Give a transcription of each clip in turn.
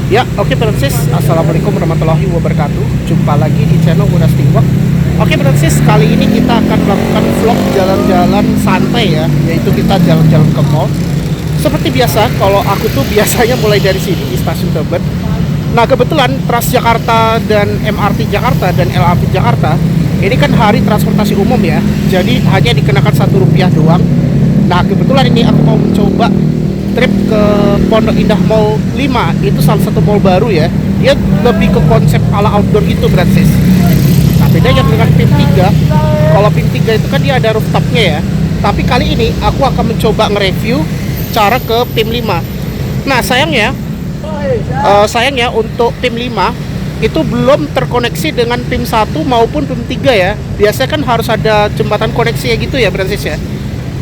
Ya, oke Francis. Assalamualaikum warahmatullahi wabarakatuh. Jumpa lagi di channel Mudas Tingwak. Oke Francis, kali ini kita akan melakukan vlog jalan-jalan santai ya, yaitu kita jalan-jalan ke mall. Seperti biasa, kalau aku tuh biasanya mulai dari sini di Stasiun Tebet. Nah kebetulan Transjakarta dan MRT Jakarta dan LRT Jakarta ini kan hari transportasi umum ya, jadi hanya dikenakan Rp1 doang. Nah kebetulan ini aku mau mencoba trip ke Pondok Indah Mall 5. Itu salah satu mall baru ya, dia lebih ke konsep ala outdoor gitu Francis. Nah bedanya dengan PIM 3, kalau PIM 3 itu kan dia ada rooftopnya ya, tapi kali ini aku akan mencoba nge-review cara ke PIM 5. Nah sayangnya untuk PIM 5 itu belum terkoneksi dengan PIM 1 maupun PIM 3 ya. Biasanya kan harus ada jembatan koneksi ya gitu ya Francis ya.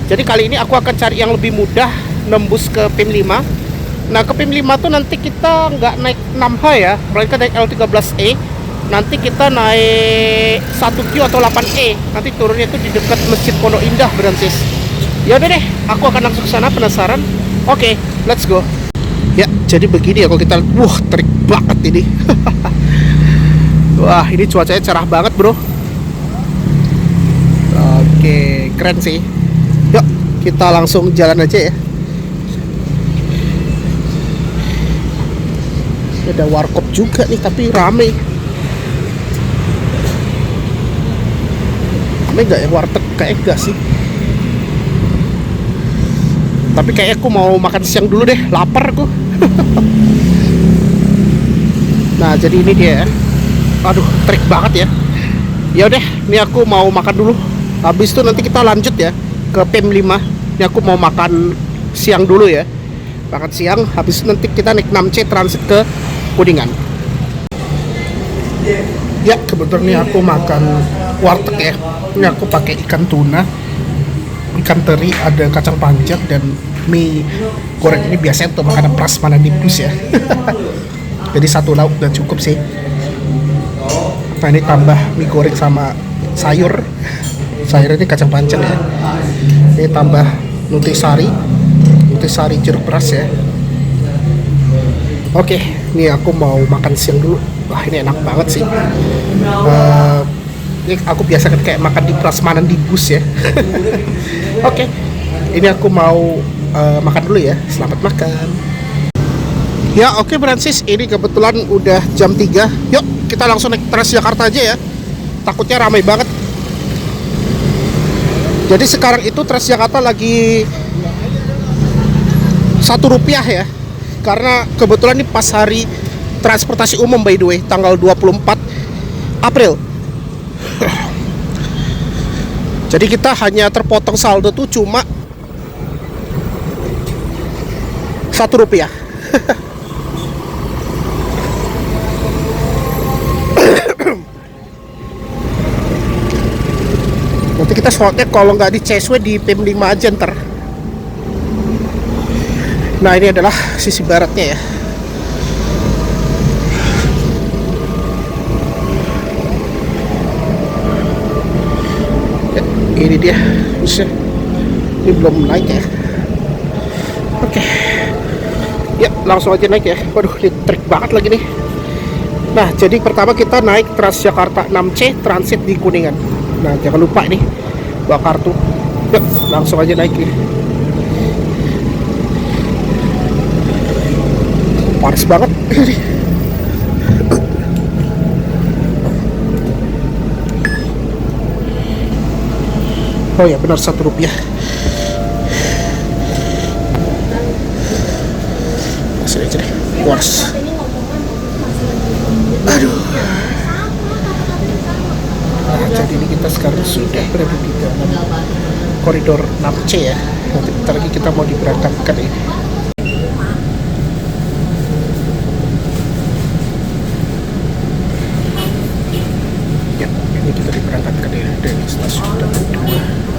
Jadi kali ini aku akan cari yang lebih mudah nembus ke PIM 5. Nah ke PIM 5 tuh nanti kita nggak naik 6H ya, melainkan naik L13E. Nanti kita naik 1Q atau 8E. Nanti turunnya itu di dekat Masjid Pondok Indah Francis. Ya udah deh, aku akan langsung ke sana, penasaran. Oke, let's go. Ya, jadi begini ya kalau kita, terik banget ini. Wah, ini cuacanya cerah banget, bro. Oke, keren sih. Yuk, kita langsung jalan aja ya. Ada warkop juga nih, tapi rame. Rame nggak ya warteg? Kayak enggak sih. Tapi kayak aku mau makan siang dulu deh, lapar aku. Nah jadi ini dia. Aduh terik banget ya. Ya udah, ini aku mau makan dulu. Habis itu nanti kita lanjut ya ke PIM 5. Ini aku mau makan siang dulu ya. Makan siang, habis itu nanti kita naik 6C transit ke Kuningan. Ya kebetulan nih aku makan warteg ya. Ini aku pakai ikan tuna, ikan teri, ada kacang panjang, dan mie goreng. Ini biasanya untuk makanan prasmanan di bus ya. Jadi satu lauk udah cukup sih. Nah ini tambah mie goreng sama sayur ini kacang panjang ya. Ini tambah nutrisari jeruk beras ya. Oke, ini aku mau makan siang dulu. Wah ini enak banget sih. Ini aku biasa kan kayak makan di prasmanan di bus ya. Oke, ini aku mau makan dulu ya. Selamat makan. Ya oke Francis, ini kebetulan udah jam 3. Yuk kita langsung naik Transjakarta aja ya. Takutnya ramai banget. Jadi sekarang itu Transjakarta lagi Rp1 ya. Karena kebetulan ini pas hari transportasi umum by the way, tanggal 24 April. Jadi kita hanya terpotong saldo tuh cuma Rp1. Nanti kita slotnya kalau nggak di CSW di PIM 5 aja ntar. Nah ini adalah sisi baratnya ya. Ini dia busnya. Ini belum naik ya. Oke. Ya langsung aja naik ya. Waduh ini terik banget lagi nih. Nah jadi pertama kita naik Transjakarta 6C transit di Kuningan. Nah jangan lupa nih bawa kartu. Yuk langsung aja naik nih. Panas banget. Oh ya benar Rp1. Masih aja deh. Puas. Aduh. Nah, jadi ini kita sekarang sudah berada di dalam koridor 6C ya. Nanti bentar lagi kita mau diberangkatkan ini. Ya, ini kita diberangkatkan ya dari stasiun Tebet 2.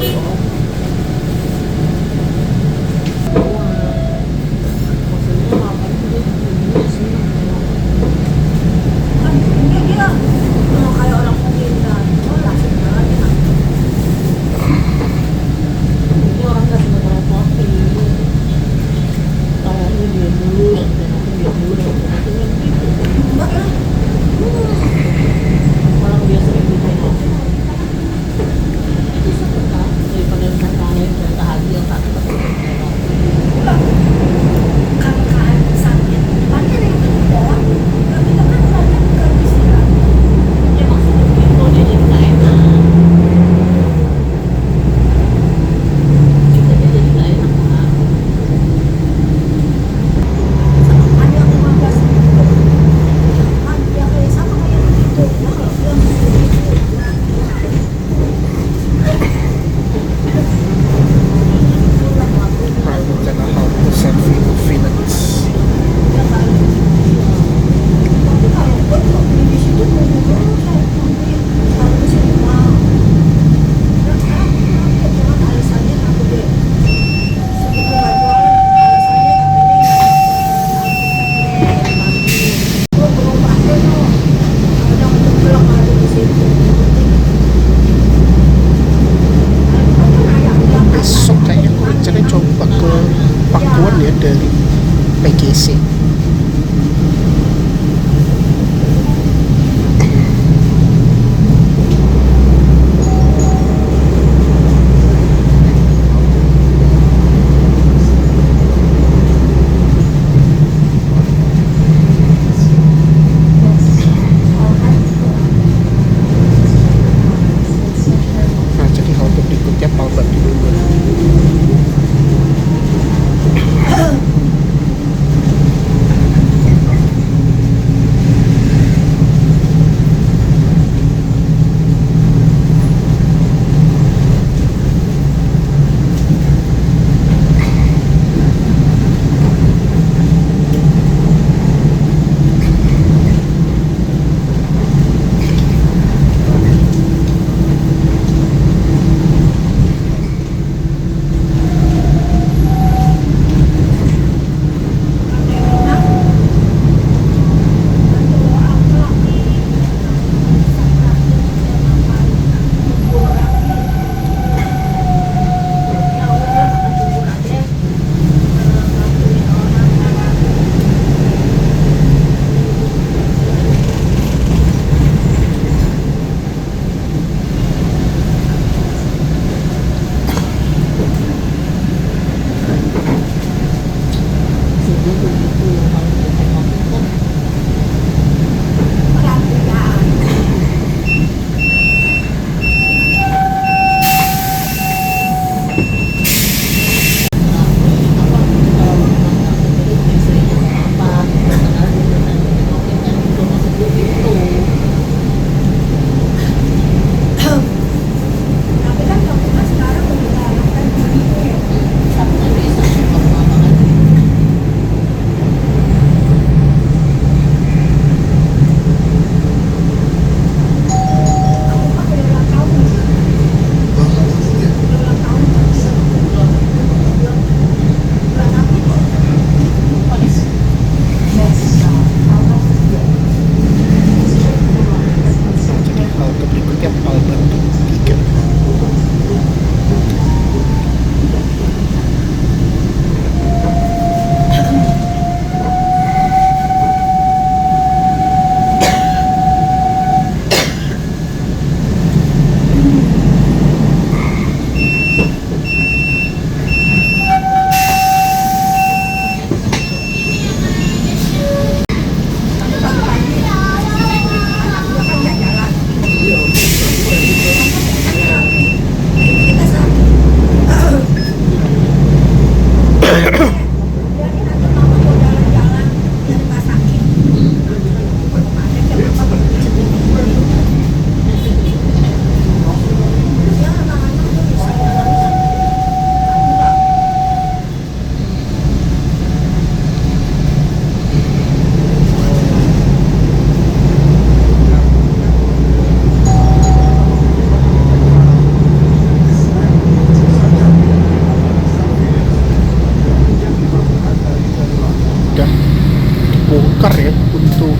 bongkar ya untuk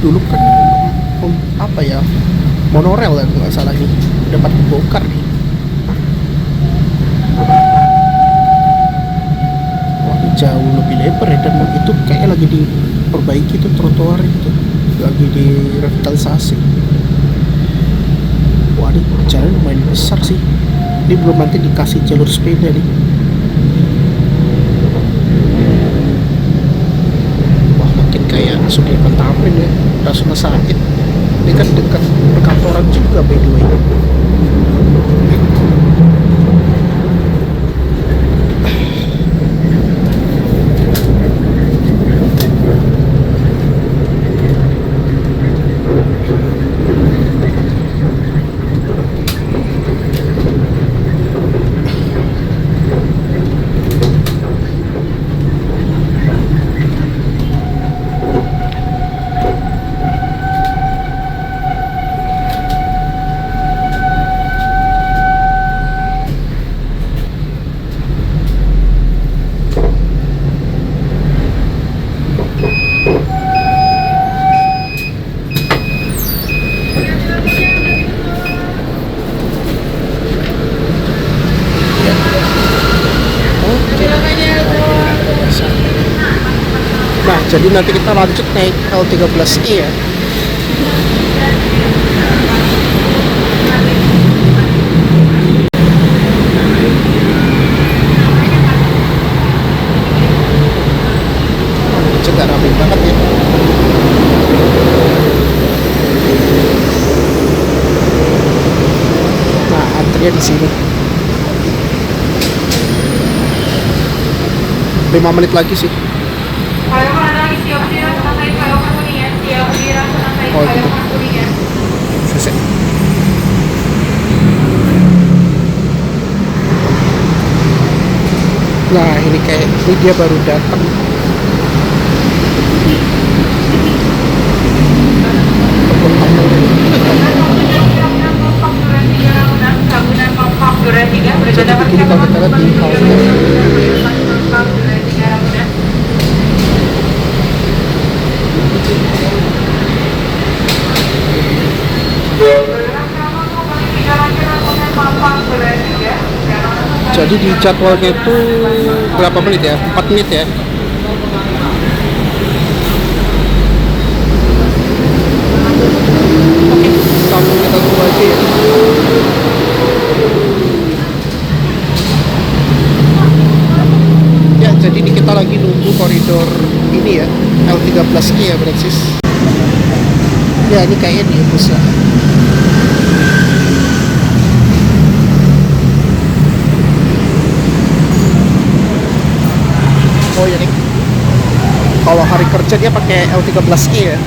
dulu kan apa ya, monorel ya nggak salah nih, dapat dibongkar nih. Wah, ini jauh lebih lebar ya, dan itu kayak lagi diperbaiki tuh trotoar itu, lagi direvitalisasi. Wah, ini jalan lumayan besar sih. Ini belum nanti dikasih jalur sepeda nih. Wah, makin kayak Sudirman Tamrin ya, Rasuna Said. Ini kan dekat perkantoran juga by the way. Nah, jadi nanti kita lanjut naik L13E ya. Juga rame banget ya. Nah, antrian di sini. 5 menit lagi sih. Oh gitu. Selesai. Nah, ini kayak ini dia baru datang. Jadi begini kalau kita lihat di halte. Jadi di jadwalnya itu berapa menit ya? 4 menit ya? Oke, langsung kita tunggu aja ya. Ya, jadi ini kita lagi nunggu koridor ini ya, L13E ya, Braksis. Ya, ini kayaknya dia bisa. Oh ya nih, kalau hari kerja dia pakai L13E ya.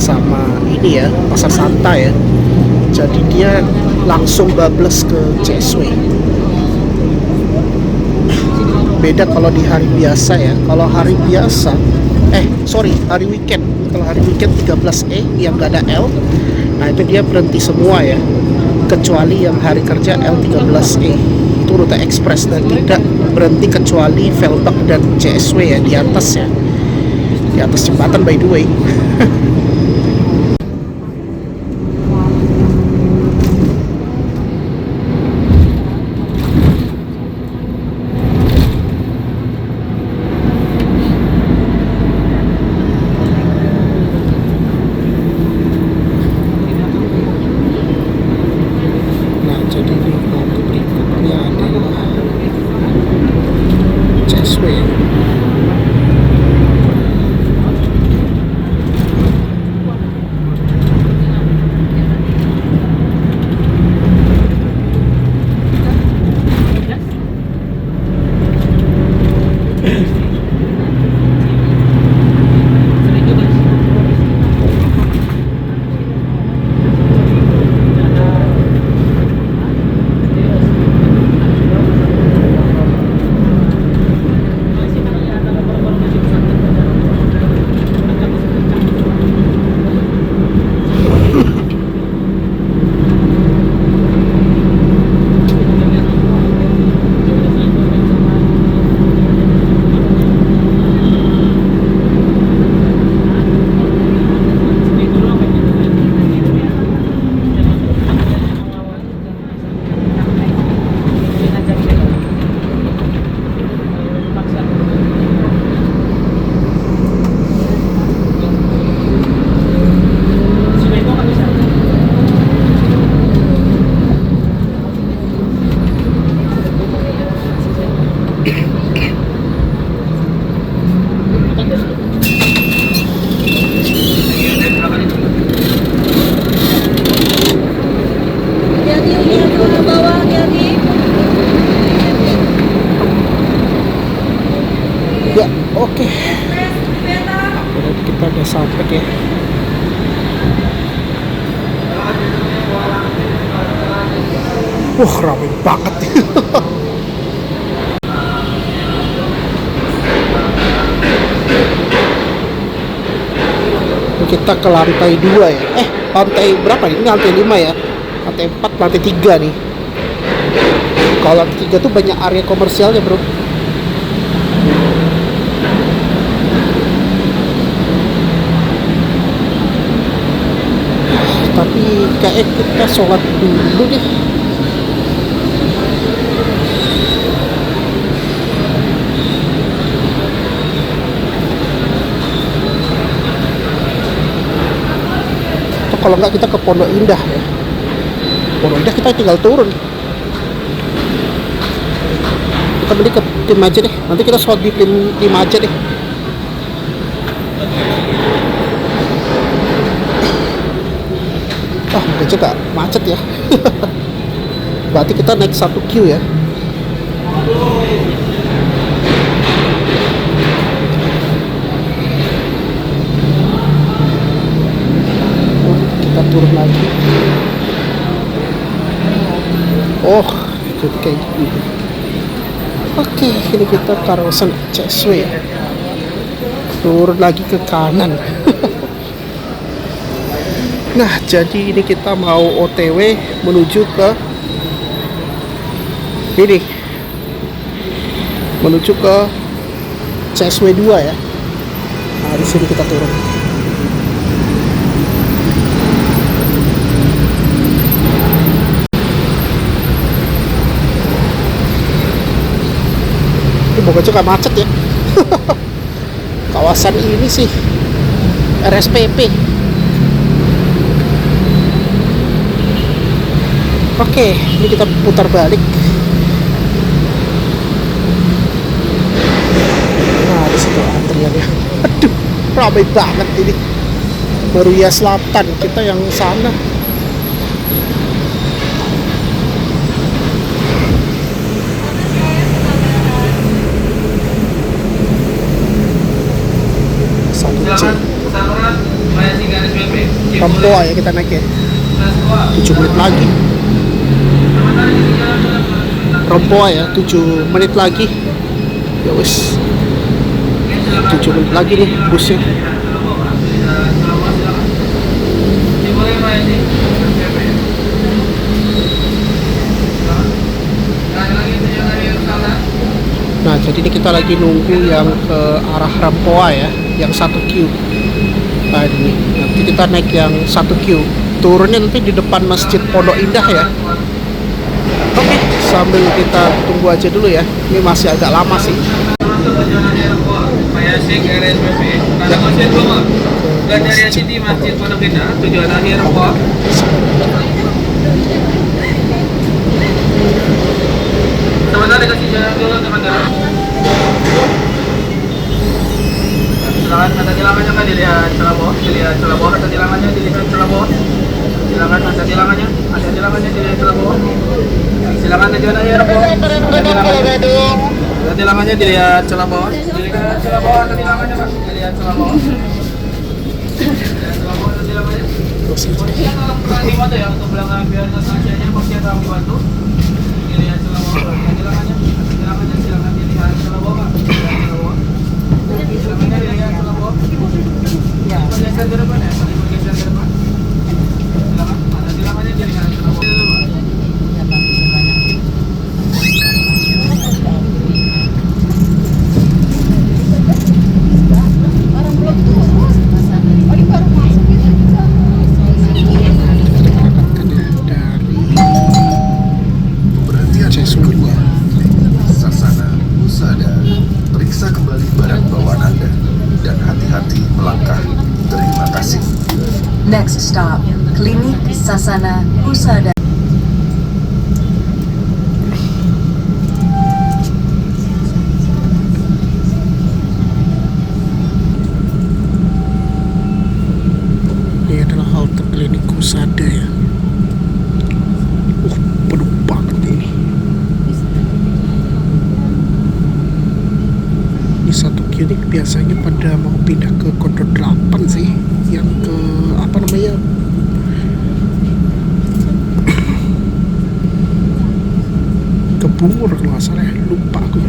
sama ini ya, Pasar Santa ya. Jadi dia langsung bablas ke CSW. Beda kalau di hari biasa ya. Kalau hari biasa, hari weekend. Kalau hari weekend 13E yang nggak ada L, nah itu dia berhenti semua ya. Kecuali yang hari kerja L13E. Itu rute ekspres dan tidak berhenti kecuali Velbak dan CSW ya, di atas ya. Di atas jembatan by the way. Ya, oke. Kita udah sampai ya. Wah, ramai banget. Kita ke lantai 2 ya. Lantai berapa nih? Ini lantai 5 ya. Lantai 4, lantai 3 nih. Kalau lantai 3 tuh banyak area komersialnya, bro. Tapi kayak kita sholat dulu deh. Atau kalau nggak kita ke Pondok Indah ya. Pondok Indah kita tinggal turun. Kita beli ke tim aja deh. Nanti kita sholat di tim aja deh. Mungkin juga macet ya. Berarti kita naik 1Q ya. Kita turun lagi. Oh, jadi kayak gini. Oke, ini kita kawasan CSW. Turun lagi ke kanan. Nah, jadi ini kita mau OTW menuju ke ini, menuju ke CSW 2 ya. Nah, di sini kita turun. Ini pokoknya juga macet ya. Kawasan ini sih RSPP. Oke, ini kita putar balik. Nah, di situ antriannya. Aduh, ramai banget ini. Meruya Selatan, kita yang sana. Satu C. Rampoa ya kita naik ya. 7 menit lagi. Rampoa ya, 7 menit lagi. Ya wis. 7 menit lagi nih busnya. Nah, jadi ini kita lagi nunggu yang ke arah Rampoa ya, yang 1Q. Nah, ini nanti kita naik yang 1Q. Turunnya nanti di depan Masjid Pondok Indah ya. Oke, sambil kita tunggu aja dulu ya. Ini masih agak lama sih. Masjid Pondok Indah, tujuan akhir Rampoa. Sebentar dikasih jalan dulu teman-teman. Silakan kata tilangannya kan dilihat celah bawah, kata tilangannya dilihat celah bawah. Silakan kata tilangannya, ada tilangannya dilihat celah bawah. Silakan tujuan akhir Rampoa. Kata tilangannya dilihat celah bawah, dilihat celah bawah, kata tilangannya Pak, dilihat celah bawah. Dilihat celah bawah kata tilangannya. Polisi tolong pulang di mata ya untuk belakang biar kesaksiannya polisi tolong dibantu. Dilihat celah bawah, kata tilangannya silakan dilihat celah bawah Pak. Dilihat celah bawah. Silakan dilihat celah bawah. Ya, bergeser ke depan ya, bergeser ke depan. Silakan, ada tilangannya dilihat celah bawah. Next stop, Klinik Sasana Husada. Ini adalah halte Klinik Husada ya. Penuh banget ini. Di 1Q ini biasanya pada mau pindah ke koridor 8 sih, yang ke apa namanya, ke Bungur kalau nggak salah ya, lupa aku.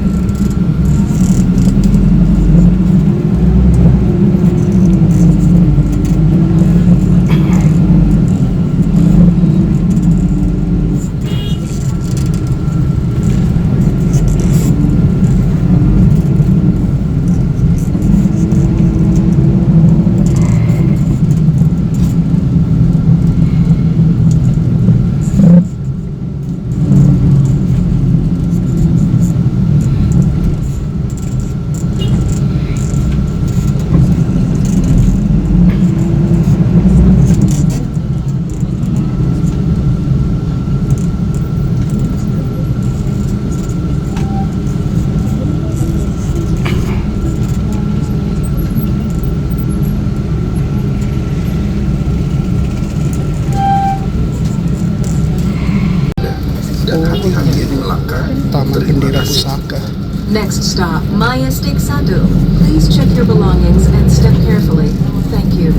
Taman Bendera Pusaka. Next stop, Majestic Satu. Please check your belongings and step carefully. Thank you.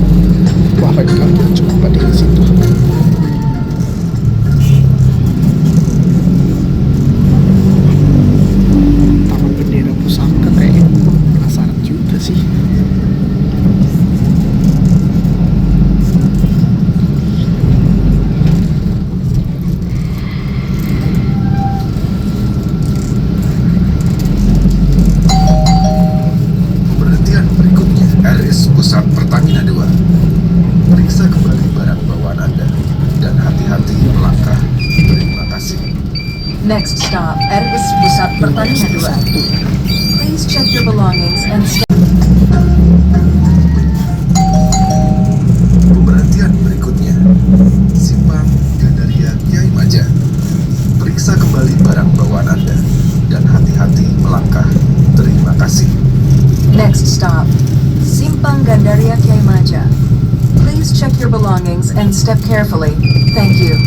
Wah, kamu coba di situ. Taman Bendera Pusaka kayaknya penasaran juga sih. Pusat Pertamina 2. Periksa kembali barang bawaan Anda dan hati-hati melangkah. Terima kasih. Next stop, RS Pusat Pertamina 2. Please check your belongings and step. Pemberhentian berikutnya. Simpang Gandaria Kiai Maja. Periksa kembali barang bawaan Anda dan hati-hati melangkah. Terima kasih. Next stop, Simpang Gandaria Kiai Maja. Please check your belongings and step carefully. Thank you.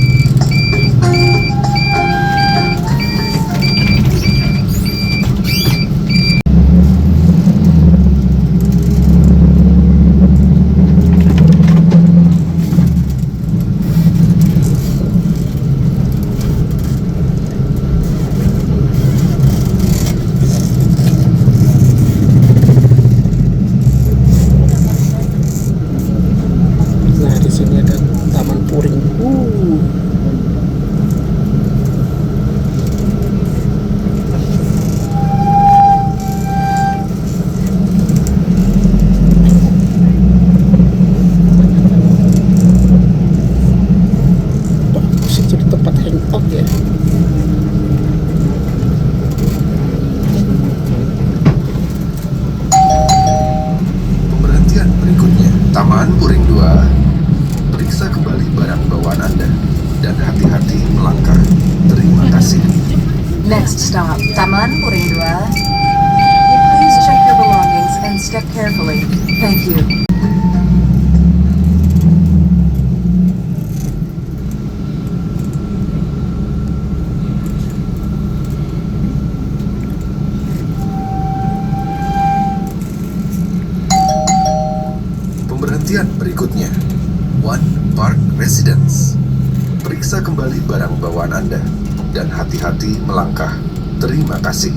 Next stop, Taman Puring 2. Please check your belongings and step carefully. Thank you. Pemberhentian berikutnya, One Park Residence. Periksa kembali barang bawaan Anda dan hati-hati melangkah. Terima kasih.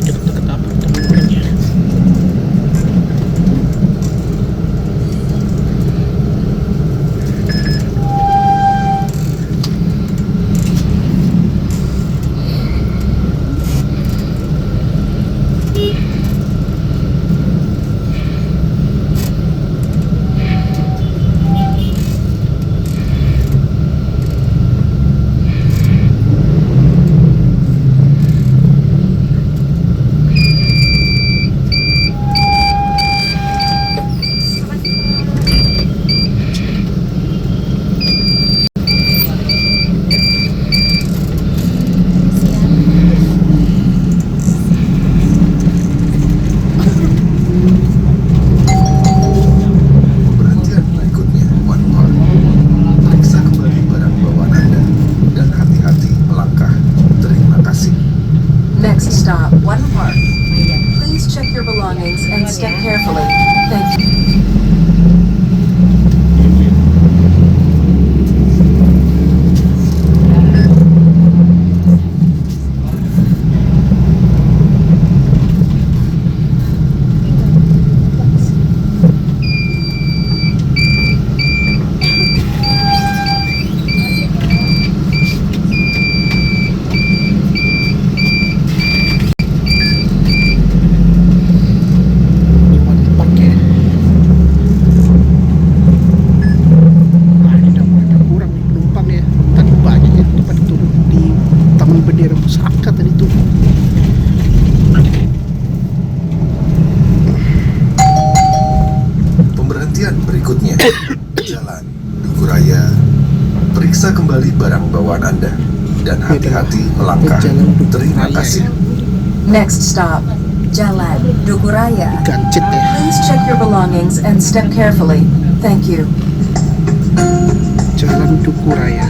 Deket-deket apartemennya. Pemberhentian berikutnya, One Park. Periksa kembali barang bawaan Anda dan hati-hati melangkah. Terima kasih. Next stop, One Park. Please check your belongings and step carefully. Thank you. Ini One Park ya. Nah, ini udah kurang nih penumpang ya. Tadi banyak ya pada turun di Taman Bendera Pusaka tadi tuh. Pemberhentian berikutnya, Jalan Duku Raya. Periksa kembali barang bawaan Anda dan hati-hati melangkah. Jalan Duku Terima Raya kasih. ya. Next stop, Jalan Duku Raya. Gancet ya. Please check your belongings and step carefully. Thank you. Jalan Duku Raya.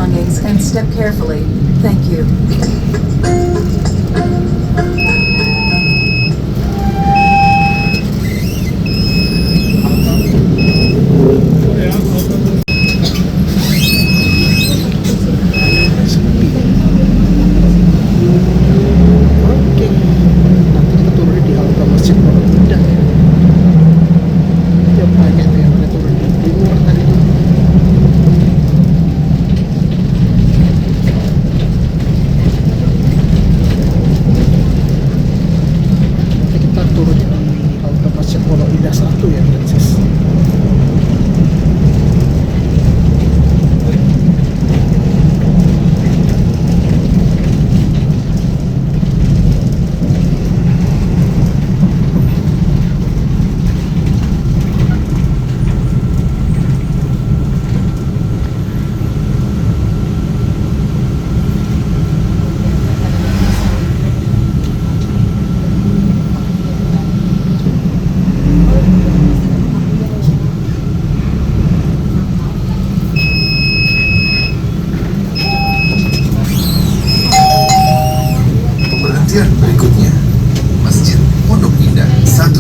belongings and step carefully. Thank you. Oke, nanti kita turun di halte Masjid Pondok Indah ya. Ya banyak tuh yang udah turun di luar tadi tuh. Nanti kita turun di halte Masjid Pondok Indah 1 ya, Francis. Pemberhentian berikutnya, Masjid Pondok Indah 1.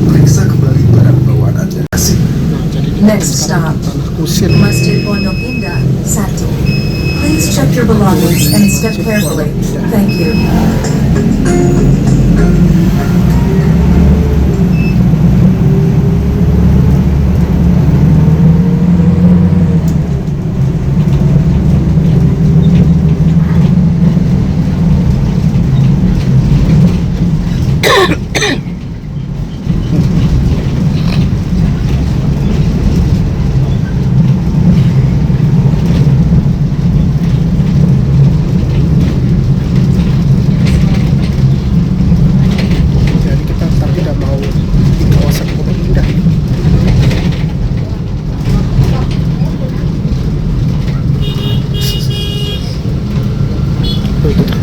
Periksa kembali barang bawaan Anda. Kasih. Nah, jadi di Next sekarang stop. Tanah Kusir. Masjid Pondok Indah 1. Please check your belongings and step carefully. Thank you. Jadi kita ntar tidak mau di kawasan Pondok Indah. Tuh, tuh, tuh.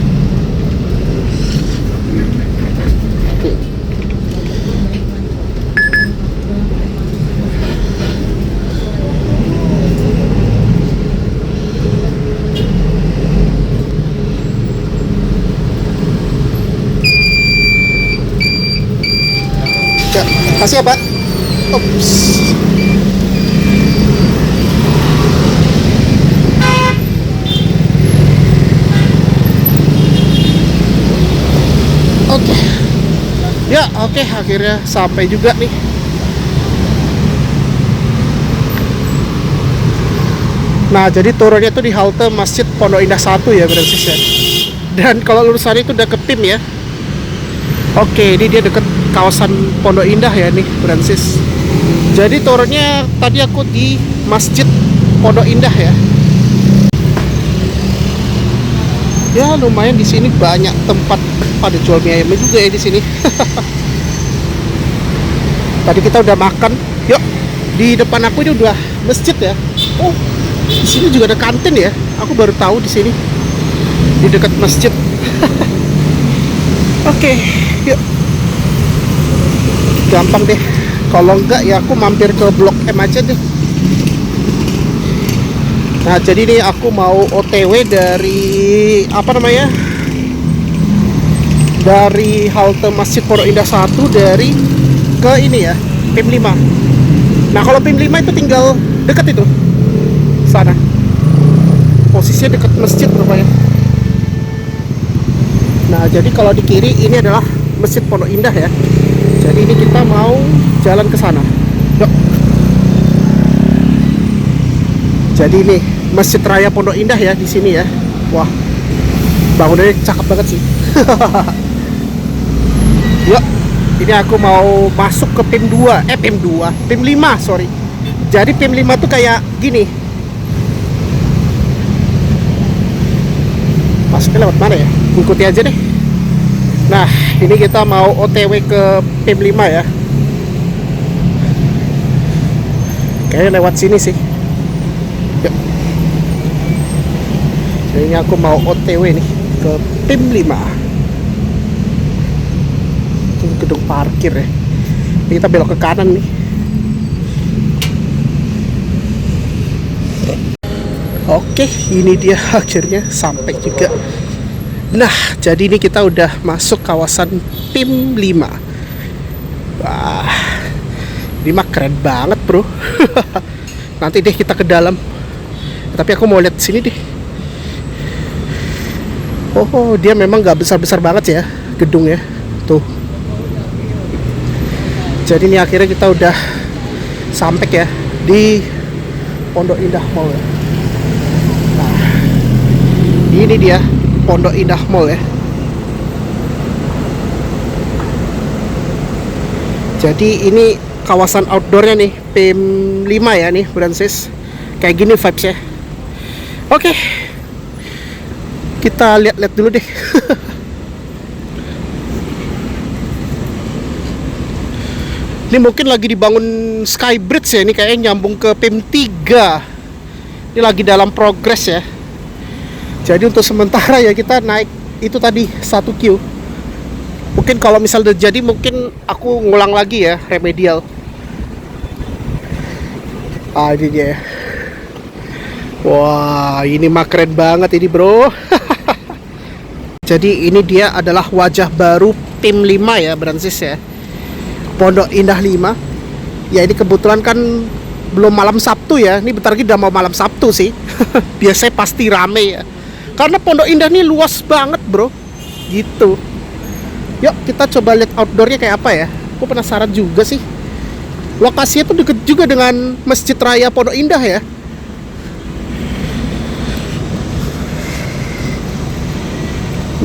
Ya, kasih ya Pak. Ups. Oke. Ya, oke, akhirnya sampai juga nih. Nah, jadi turunnya tuh di halte Masjid Pondok Indah 1 ya, Francis ya. Dan kalau lulusan itu udah ke PIM ya. Oke, ini dia deket kawasan Pondok Indah ya nih, Francis. Jadi turunnya tadi aku di Masjid Pondok Indah ya. Ya lumayan, di sini banyak tempat pada jual mie ayam juga ya di sini. Tadi kita udah makan. Yuk, di depan aku ini udah masjid ya. Oh, di sini juga ada kantin ya. Aku baru tahu di sini. Di dekat masjid. Oke, yuk. Gampang deh. Kalau enggak ya aku mampir ke Blok M aja deh. Nah, jadi nih aku mau OTW dari apa namanya? Dari halte Masjid Pondok Indah 1 dari ke ini ya, PIM 5. Nah, kalau PIM 5 itu tinggal dekat itu. Sana. Posisinya dekat masjid rupanya. Nah, jadi kalau di kiri ini adalah Masjid Pondok Indah ya. Jadi ini kita mau jalan ke sana. Yuk. Jadi ini Masjid Raya Pondok Indah ya di sini ya. Wah, bangunannya cakep banget sih. Yuk, ini aku mau masuk ke PIM 2. PIM 2, PIM 5, sorry. Jadi PIM 5 tuh kayak gini. Masuknya lewat mana ya? Ikuti aja deh. Nah, ini kita mau OTW ke PIM 5 ya. Kayaknya lewat sini sih. Yuk. Jadi ini aku mau OTW nih ke PIM 5. Itu gedung parkir ya. Ini kita belok ke kanan nih. Oke, ini dia akhirnya sampai juga. Nah, jadi ini kita udah masuk kawasan PIM 5. Wah, ini mah keren banget bro. Nanti deh kita ke dalam. Tapi aku mau lihat sini deh. Oh, dia memang nggak besar-besar banget ya gedungnya. Tuh. Jadi ini akhirnya kita udah sampai ya di Pondok Indah Mall ya. Nah, ini dia Pondok Indah Mall ya. Jadi ini kawasan outdoornya nih, PIM 5 ya nih, Francis. Kayak gini vibes ya. Oke. Kita lihat-lihat dulu deh. Ini mungkin lagi dibangun Skybridge ya, ini kayaknya nyambung ke PIM 3. Ini lagi dalam progres ya. Jadi untuk sementara ya kita naik itu tadi 1Q. Mungkin kalau misal udah jadi mungkin aku ngulang lagi ya remedial. Ini dia. Wah, ini mah keren banget ini bro. Jadi ini dia adalah wajah baru PIM 5 ya Francis ya, Pondok Indah 5. Ya ini kebetulan kan belum malam Sabtu ya. Ini bentar lagi udah mau malam Sabtu sih. Biasanya pasti rame ya, karena Pondok Indah ini luas banget bro. Gitu. Yuk kita coba lihat outdoornya kayak apa ya. Aku penasaran juga sih. Lokasinya tuh deket juga dengan Masjid Raya Pondok Indah ya.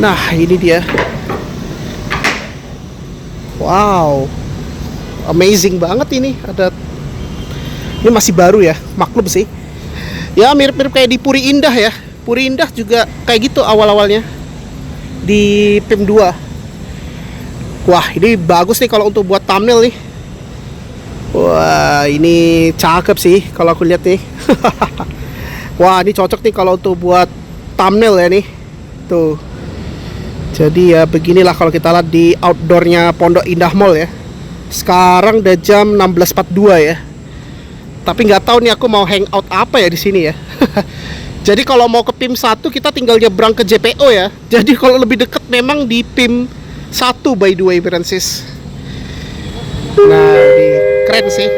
Nah ini dia. Wow, amazing banget ini. Ini masih baru ya, maklum sih. Ya mirip-mirip kayak di Puri Indah ya. Puri Indah juga kayak gitu awal-awalnya di PIM 2. Wah ini bagus nih kalau untuk buat thumbnail nih. Wah ini cakep sih kalau aku lihat nih. Wah ini cocok nih kalau untuk buat thumbnail ya nih. Tuh. Jadi ya beginilah kalau kita lihat di outdoornya Pondok Indah Mall ya. Sekarang udah jam 16.42 ya. Tapi nggak tahu nih aku mau hangout apa ya di sini ya. Jadi kalau mau ke PIM 1 kita tinggal nyebrang ke JPO ya. Jadi kalau lebih dekat memang di PIM 1 by the way Francis. Nah ini keren sih.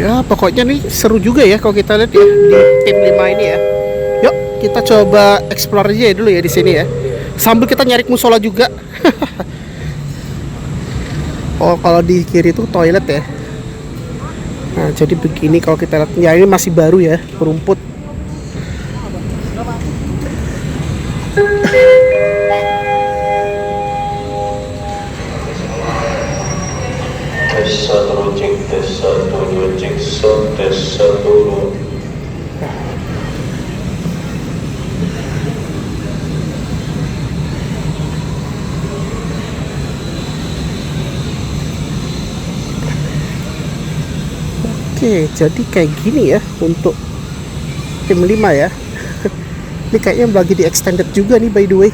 Ya pokoknya nih seru juga ya kalau kita lihat ya di PIM 5 ini ya. Yuk kita coba explore aja dulu ya di sini ya. Sambil kita nyari musola juga. Oh kalau di kiri itu toilet ya. Nah jadi begini kalau kita lihat. Ya ini masih baru ya, rumput. Tes 1 cek, tes 1 2 cek, tes 1 2. Oke, jadi kayak gini ya untuk PIM 5 ya. Ini kayaknya lagi di extended juga nih by the way.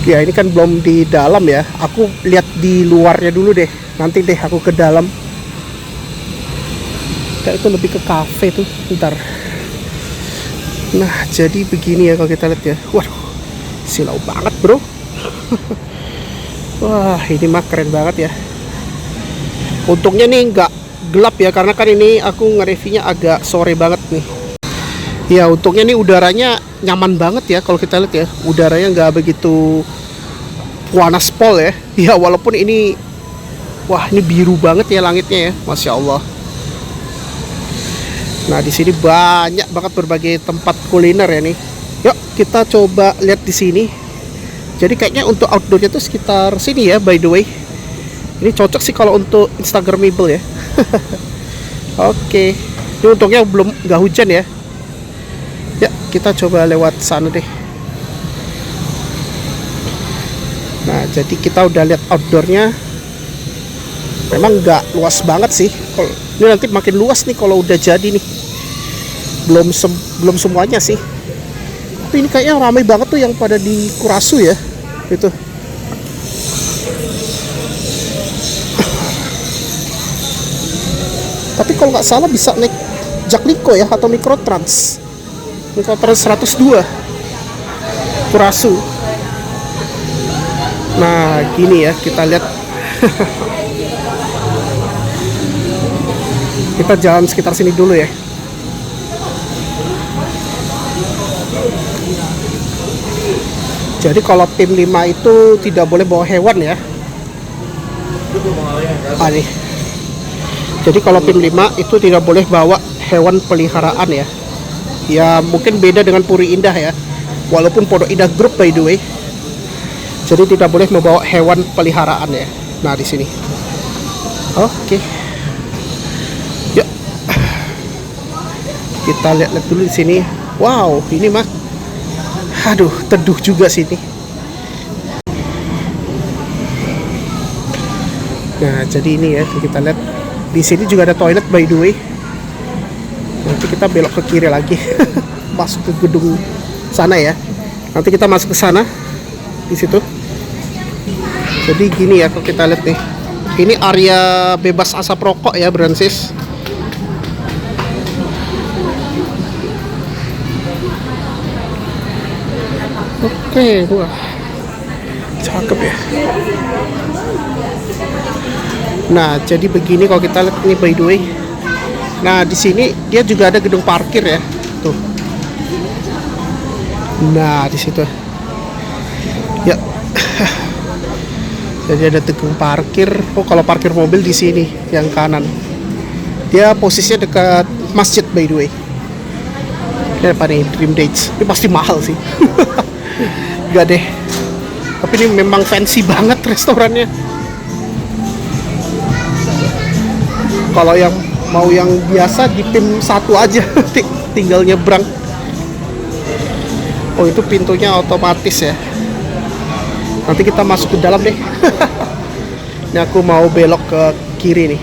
Ya ini kan belum di dalam ya. Aku lihat di luarnya dulu deh. Nanti deh aku ke dalam. Kayak itu lebih ke cafe tuh. Bentar. Nah jadi begini ya kalau kita lihat ya. Waduh, silau banget bro. Wah ini mah keren banget ya. Untungnya nih nggak gelap ya, karena kan ini aku nge-reviewnya agak sore banget nih. Ya untungnya nih udaranya nyaman banget ya kalau kita lihat ya. Udaranya nggak begitu panas pol ya. Ya walaupun ini, wah ini biru banget ya langitnya ya, masya Allah. Nah di sini banyak banget berbagai tempat kuliner ya nih. Yuk kita coba lihat di sini. Jadi kayaknya untuk outdoornya tuh sekitar sini ya by the way. Ini cocok sih kalau untuk Instagramable ya. Oke. Ini untungnya belum nggak hujan ya. Ya kita coba lewat sana deh. Nah jadi kita udah lihat outdoornya. Memang nggak luas banget sih. Ini nanti makin luas nih kalau udah jadi nih. Belum semuanya sih. Tapi ini kayaknya ramai banget tuh yang pada di Kurasu ya. Itu. Tapi kalau nggak salah bisa naik Jakliko ya, atau Mikrotrans 102 Kurasu. Nah gini ya, kita lihat. Kita jalan sekitar sini dulu ya. Jadi kalau PIM 5 itu tidak boleh bawa hewan ya. Nih. Jadi kalau PIM 5 itu tidak boleh bawa hewan peliharaan ya. Ya mungkin beda dengan Puri Indah ya. Walaupun Pondok Indah Group by the way. Jadi tidak boleh membawa hewan peliharaan ya. Nah di sini. Oke. Yuk. Kita lihat dulu di sini. Wow, ini mah. Aduh, teduh juga sini. Nah, jadi ini ya, kita lihat di sini juga ada toilet by the way. Nanti kita belok ke kiri lagi, masuk ke gedung sana ya. Nanti kita masuk ke sana, di situ. Jadi gini ya, kalau kita lihat nih, ini area bebas asap rokok ya, Bransis. Oke, wah, cakep ya. Nah, jadi begini kalau kita lihat nih by the way. Nah, di sini dia juga ada gedung parkir ya, tuh. Nah, di situ. Ya. Jadi ada gedung parkir. Oh, kalau parkir mobil di sini yang kanan. Dia posisinya dekat masjid by the way. Ini apa nih? Dream Dates. Ini pasti mahal sih. Enggak deh. Tapi ini memang fancy banget restorannya. Kalau yang mau yang biasa di PIM 1 aja tinggal nyebrang. Oh, itu pintunya otomatis ya. Nanti kita masuk ke dalam deh. Ini aku mau belok ke kiri nih.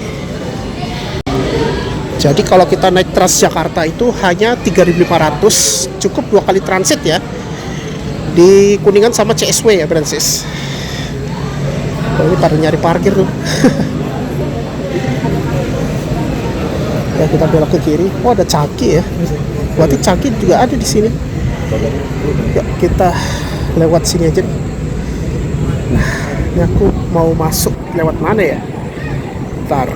Jadi kalau kita naik Transjakarta itu hanya 3.500, cukup 2 kali transit ya. Di Kuningan sama CSW ya, Bransis. Oh, ini pada nyari parkir tuh. Ya, kita belok ke kiri. Oh, ada Caki ya. Berarti Caki juga ada di sini. Ya, kita lewat sini aja. Nah, ini aku mau masuk lewat mana ya? Ntar.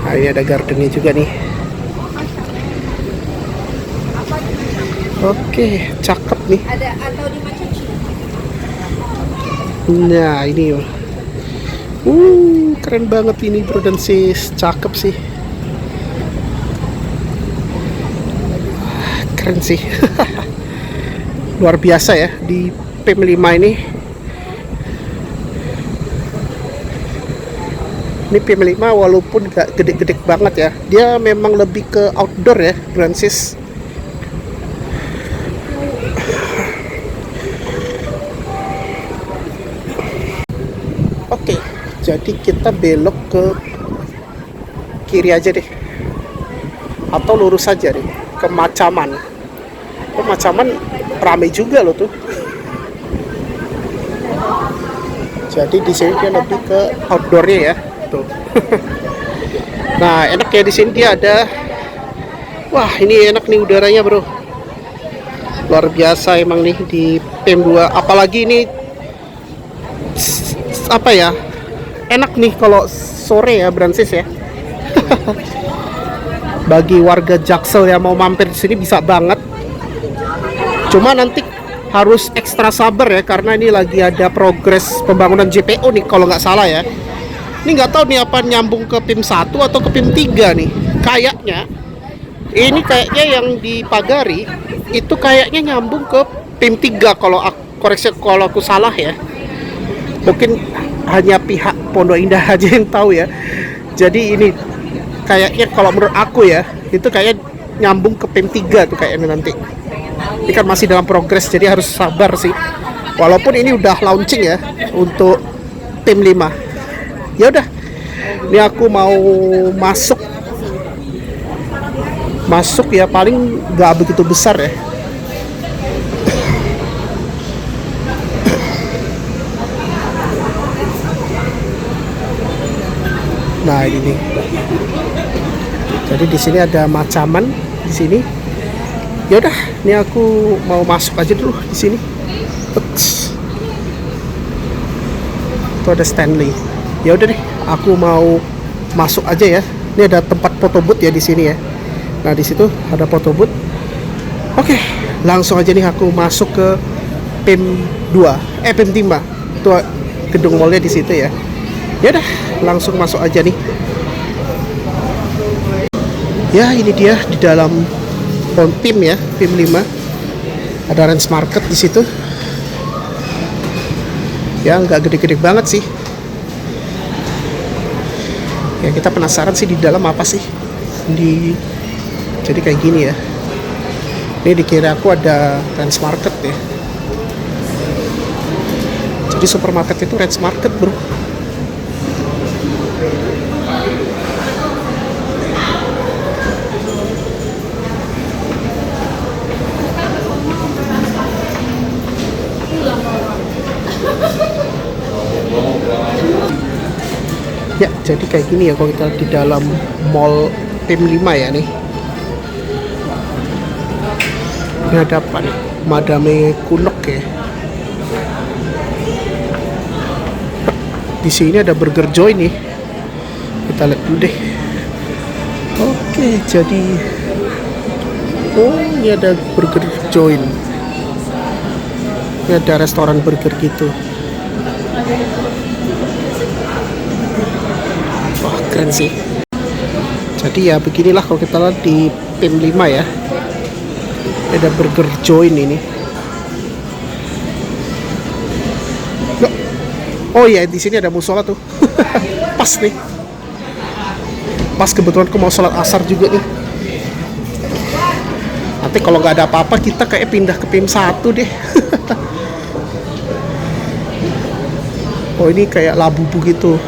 Nah, ini ada gardennya juga nih. Oke, cakep nih. Ada atau di Macaci? Nah, ini. Keren banget ini, bro dan sis. Cakep sih. Keren sih. Luar biasa ya di PIM 5 ini. Ini PIM 5 walaupun gak gede-gede banget ya. Dia memang lebih ke outdoor ya, Bransis. Oke, jadi kita belok ke kiri aja deh. Atau lurus aja deh ke Macaman. Oh, Macaman ramai juga loh tuh. Jadi di sini dia lebih ke outdoornya ya, tuh. Nah, enak ya di sini dia ada. Wah, ini enak nih udaranya, bro. Luar biasa emang nih di PIM 2. Apalagi ini apa ya? Enak nih kalau sore ya, Bransis ya. Bagi warga Jaksel yang mau mampir di sini bisa banget. Cuma nanti harus ekstra sabar ya, karena ini lagi ada progres pembangunan JPO nih kalau nggak salah ya. Ini nggak tahu nih apa nyambung ke PIM 1 atau ke PIM 3 nih. Kayaknya ini kayaknya yang di Pagari itu kayaknya nyambung ke PIM 3 kalau koreksi kalau aku salah ya. Mungkin hanya pihak Pondok Indah aja yang tahu ya. Jadi ini kayaknya kalau menurut aku ya, itu kayak nyambung ke PIM 3 tuh kayaknya nanti. Ini kan masih dalam progres, jadi harus sabar sih. Walaupun ini udah launching ya untuk PIM 5. Ya udah. Ini aku mau masuk ya, paling nggak begitu besar ya. Nah, ini nih. Jadi di sini ada macaman di sini. Ya udah, ini aku mau masuk aja dulu di sini. Uts. Itu ada Stanley. Ya udah deh, aku mau masuk aja ya. Ini ada tempat foto booth ya di sini ya. Nah, di situ ada foto booth. Oke, langsung aja nih aku masuk ke PIM 2, PIM 5. Itu gedung mallnya di situ ya. Ya udah, langsung masuk aja nih. Ya, ini dia di dalam PIM ya, PIM 5. Ada Ranch Market di situ. Ya, nggak gede-gede banget sih. Ya, kita penasaran sih di dalam apa sih. Jadi kayak gini ya. Ini dikira aku ada Ranch Market ya. Jadi supermarket itu Ranch Market, bro. Ya, jadi kayak gini ya kalau kita di dalam mall PIM 5 ya nih. Ini ada apa nih? Madame Kunok ya. Di sini ada Burger Joy nih. Kita lihat dulu deh. Oke, jadi ini ada Burger Joy. Ini ada restoran burger gitu. Wah, keren sih. Jadi ya beginilah kalau kita lihat di PIM 5 ya. Ada Burger Joy ini. Oh iya, di sini ada musola tuh. Pas nih. Pas kebetulan aku mau sholat asar juga nih. Nanti kalau nggak ada apa-apa kita kayak pindah ke PIM 1 deh. Oh, ini kayak labubu gitu.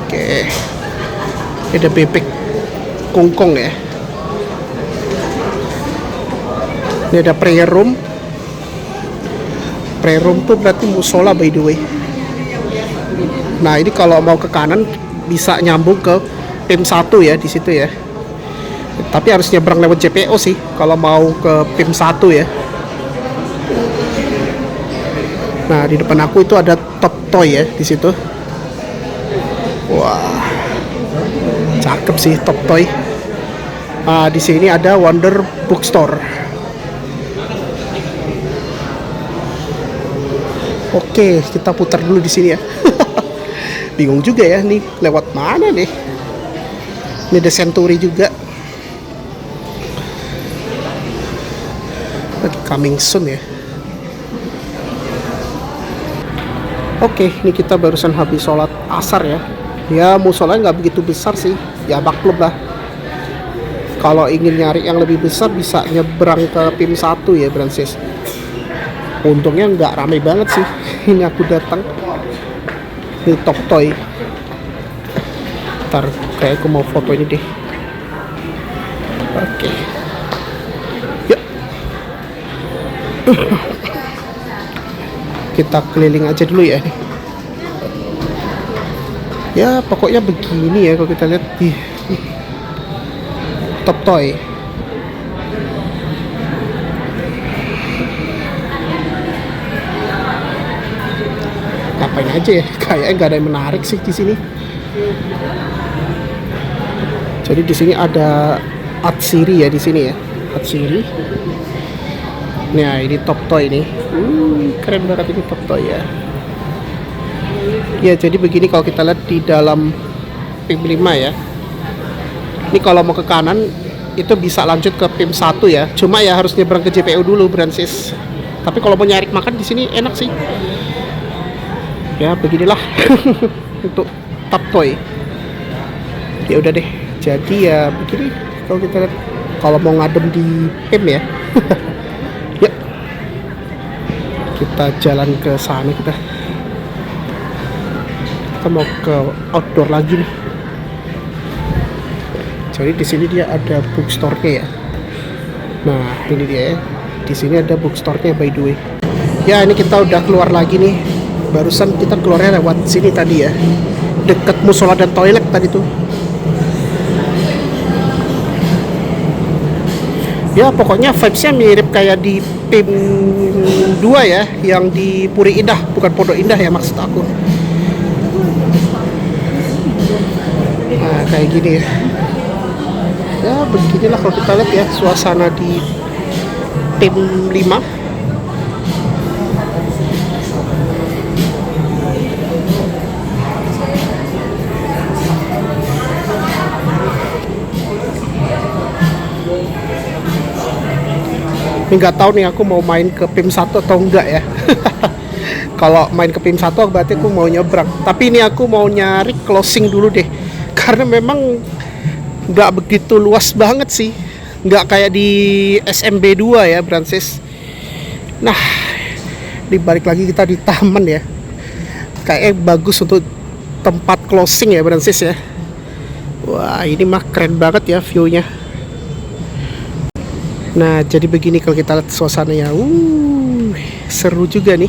Oke. Ini ada bebek kongkong ya. Ini ada prayer room. Prayer room tuh berarti musola by the way. Nah, ini kalau mau ke kanan bisa nyambung ke PIM 1 ya di situ ya. Tapi harus nyebrang lewat JPO sih kalau mau ke PIM 1 ya. Nah, di depan aku itu ada Top Toy ya di situ. Wah, cakep sih Top Toy. Di sini ada Wonder Bookstore. Oke, kita putar dulu di sini ya. Bingung juga ya, nih lewat mana nih? Ini ada Century juga. Lagi coming soon ya. Oke, ini kita barusan habis sholat asar ya. Ya, musolanya nggak begitu besar sih. Ya, maklum lah. Kalau ingin nyari yang lebih besar bisa nyebrang ke PIM 1 ya, Brancis. Untungnya nggak rame banget sih. Ini aku datang di Top Toy. Ntar kayak aku mau foto ini deh. Oke. Yuk. Kita keliling aja dulu ya. Ya, pokoknya begini ya kalau kita lihat di Top Toy. Ngapain aja ya? Kayaknya nggak ada yang menarik sih di sini. Jadi di sini ada Atsiri ya di sini ya. Atsiri. Nah, ini Top Toy nih. Keren banget ini Top Toy ya. Ya, jadi begini kalau kita lihat di dalam PIM 5 ya. Ini kalau mau ke kanan itu bisa lanjut ke PIM 1 ya. Cuma ya harus nyebrang ke JPO dulu, Brancis. Tapi kalau mau nyari makan di sini enak sih. Ya, beginilah untuk Top Toy. Ya udah deh. Jadi ya begini kalau kita lihat kalau mau ngadem di PIM ya. Ya. Kita jalan ke sana kita mau ke outdoor lagi nih. Jadi di sini dia ada bookstore-nya ya. Nah, ini dia ya. Di sini ada bookstore-nya by the way. Ya, ini kita udah keluar lagi nih. Barusan kita keluarnya lewat sini tadi ya. Dekat musola dan toilet tadi tuh. Ya pokoknya vibesnya mirip kayak di PIM 2 ya, yang di Puri Indah, bukan Pondok Indah ya maksud aku. Nah kayak gini ya. Ya beginilah kalau kita lihat ya suasana di PIM 5. Ini nggak tahu nih aku mau main ke PIM 1 atau enggak ya. Kalau main ke PIM 1 berarti aku mau nyebrang. Tapi ini aku mau nyari closing dulu deh. Karena memang nggak begitu luas banget sih. Nggak kayak di SMB 2 ya, Brancis. Nah, dibalik lagi kita di taman ya. Kayaknya bagus untuk tempat closing ya, Brancis ya. Wah, ini mah keren banget ya view-nya. Nah, jadi begini kalau kita lihat suasananya. Seru juga nih.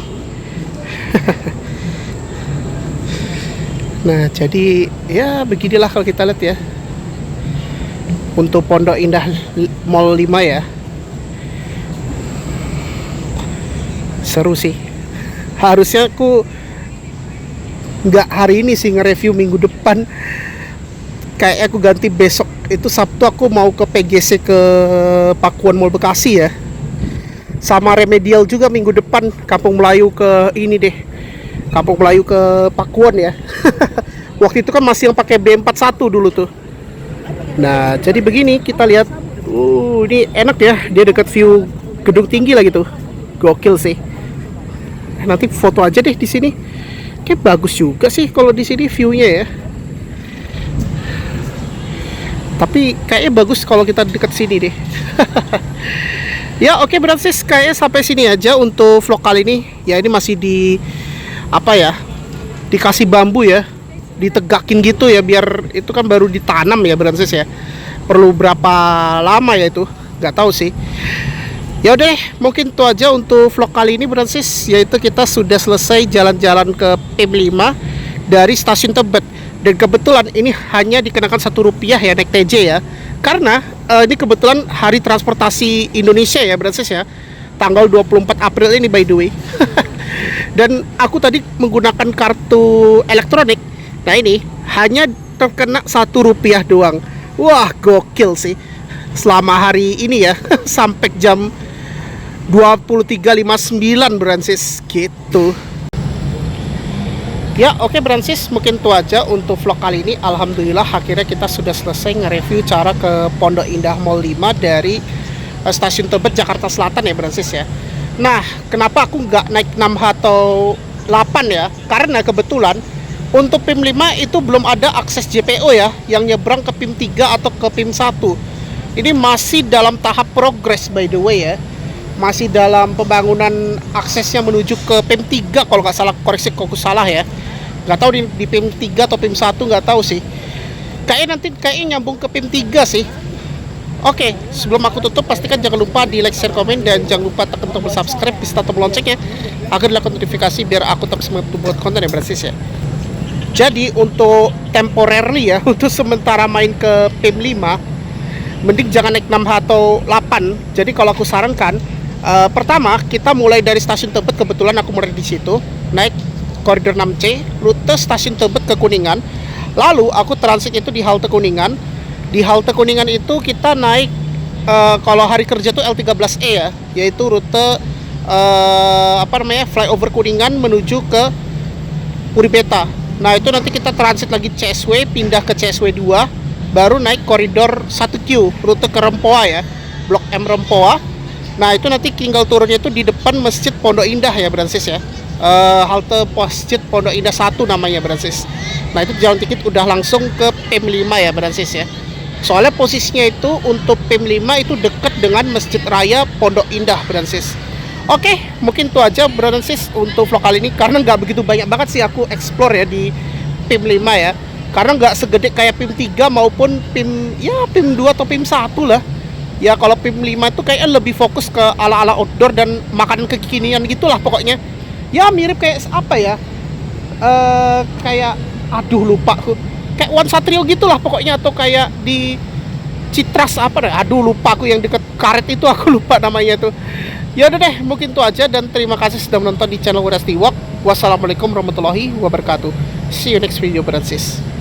Nah, jadi ya beginilah kalau kita lihat ya. Untuk Pondok Indah Mall 5 ya. Seru sih. Harusnya aku nggak hari ini sih nge-review, minggu depan. Kayak aku ganti besok. Itu Sabtu aku mau ke PGC ke Pakuan Mall Bekasi ya. Sama Remedial juga minggu depan, Kampung Melayu ke ini deh. Kampung Melayu ke Pakuan ya. Waktu itu kan masih yang pakai B41 dulu tuh. Nah, jadi begini kita lihat. Ini enak ya, dia dekat view gedung tinggi lah gitu. Gokil sih. Nanti foto aja deh di sini. Kayak bagus juga sih kalau di sini view-nya ya. Tapi kayaknya bagus kalau kita dekat sini deh. Ya oke, Brancis, kayaknya sampai sini aja untuk vlog kali ini. Ya ini masih di apa ya? Dikasih bambu ya, ditegakin gitu ya, biar itu kan baru ditanam ya, Brancis ya. Perlu berapa lama ya itu? Nggak tahu sih. Ya udah deh, mungkin itu aja untuk vlog kali ini, Brancis. Yaitu kita sudah selesai jalan-jalan ke PIM 5 dari Stasiun Tebet. Dan kebetulan ini hanya dikenakan Rp1 ya naik TJ ya. Karena ini kebetulan hari transportasi Indonesia ya, Brancis ya. Tanggal 24 April ini by the way. Dan aku tadi menggunakan kartu elektronik. Nah ini hanya terkena Rp1 doang. Wah gokil sih. Selama hari ini ya. Sampai jam 23.59 Brancis gitu. Ya oke, Brancis, mungkin itu aja untuk vlog kali ini. Alhamdulillah akhirnya kita sudah selesai nge-review cara ke Pondok Indah Mall 5 dari Stasiun Tebet Jakarta Selatan ya, Brancis ya. Nah, kenapa aku nggak naik 6H atau 8 ya? Karena kebetulan untuk PIM 5 itu belum ada akses JPO ya, yang nyebrang ke PIM 3 atau ke PIM 1. Ini masih dalam tahap progress by the way ya. Masih dalam pembangunan aksesnya menuju ke PIM 3 kalau nggak salah, koreksi kalau aku salah ya. Nggak tahu di PIM 3 atau PIM 1, nggak tahu sih. Kayaknya nyambung ke PIM 3 sih. Oke, sebelum aku tutup, pastikan jangan lupa di like, share, komen, dan jangan lupa tekan tombol subscribe serta tombol loncengnya agar dilakukan notifikasi biar aku tetap semangat buat konten yang Brancis ya. Jadi untuk temporarily ya, untuk sementara main ke PIM 5, mending jangan naik 6H atau 8. Jadi kalau aku sarankan, pertama kita mulai dari Stasiun Tebet, kebetulan aku mulai di situ, naik koridor 6C, rute Stasiun Tebet ke Kuningan. Lalu aku transit itu di halte Kuningan. Di halte Kuningan itu kita naik kalau hari kerja tuh L13E ya, yaitu rute flyover Kuningan menuju ke Puri Beta. Nah, itu nanti kita transit lagi CSW, pindah ke CSW 2, baru naik koridor 1Q, rute ke Rempoa ya, Blok M Rempoa. Nah, itu nanti tinggal turunnya itu di depan Masjid Pondok Indah ya, Brancis ya. Halte Masjid Pondok Indah 1 namanya, Brancis. Nah, itu jalan dikit udah langsung ke PIM 5 ya, Brancis ya. Soalnya posisinya itu untuk PIM 5 itu dekat dengan Masjid Raya Pondok Indah, Brancis. Oke, mungkin itu aja, Brancis, untuk vlog kali ini. Karena nggak begitu banyak banget sih aku explore ya di PIM 5 ya. Karena nggak segede kayak PIM 3 maupun PIM 2 atau PIM 1 lah. Ya kalau PIM 5 itu kayaknya lebih fokus ke ala-ala outdoor dan makanan kekinian gitulah pokoknya. Ya mirip kayak apa ya, kayak aduh lupa aku, kayak One Satrio gitulah pokoknya, atau kayak di Citras aduh lupa aku yang deket karet itu, aku lupa namanya tuh. Ya udah deh, mungkin itu aja, dan terima kasih sudah menonton di channel Wirasti Walk. Wassalamualaikum warahmatullahi wabarakatuh. See you next video, Francis.